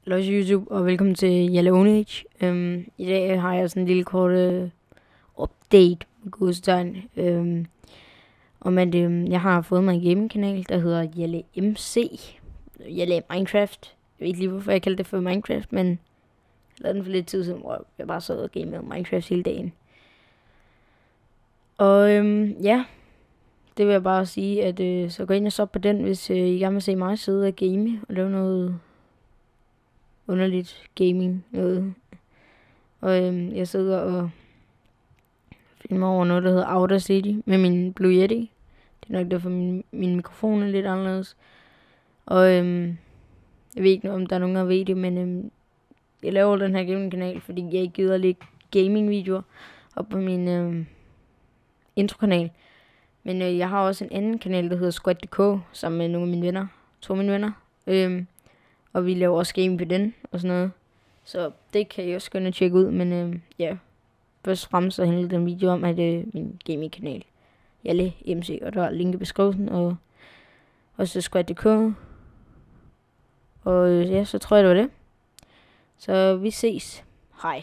Hallo YouTube, og velkommen til Jalle Onage. I dag har jeg sådan en lille kort update med godstein. Om at jeg har fået mig en gaming-kanal, der hedder Jalle MC. Jalle Minecraft. Jeg ved ikke lige, hvorfor jeg kaldte det for Minecraft, men jeg lavede den for lidt tid siden, hvor jeg bare sad og gamede Minecraft hele dagen. Og ja, det vil jeg bare sige, at så gå ind og så på den, hvis I gerne vil se mig sidde og game og lave noget underligt gaming noget. Og jeg sidder og filmer over noget, der hedder Outer City med min Blue Yeti. Det er nok derfor min mikrofon er lidt anderledes. Og jeg ved ikke, om der er nogen, der ved det, men jeg laver den her gaming-kanal, fordi jeg ikke gider at lægge gaming-videoer op på min intro-kanal. Men jeg har også en anden kanal, der hedder Squad.dk, sammen med nogle af mine venner. 2 af mine venner. Og vi laver også game på den og sådan noget. Så det kan I også gå ind og tjekke ud. Men ja, først og fremmest så handler den video om, at min gaming-kanal Jalle MC, og der er link i beskrivelsen, og også Squad.dk. Og ja, så tror jeg, det var det. Så vi ses. Hej.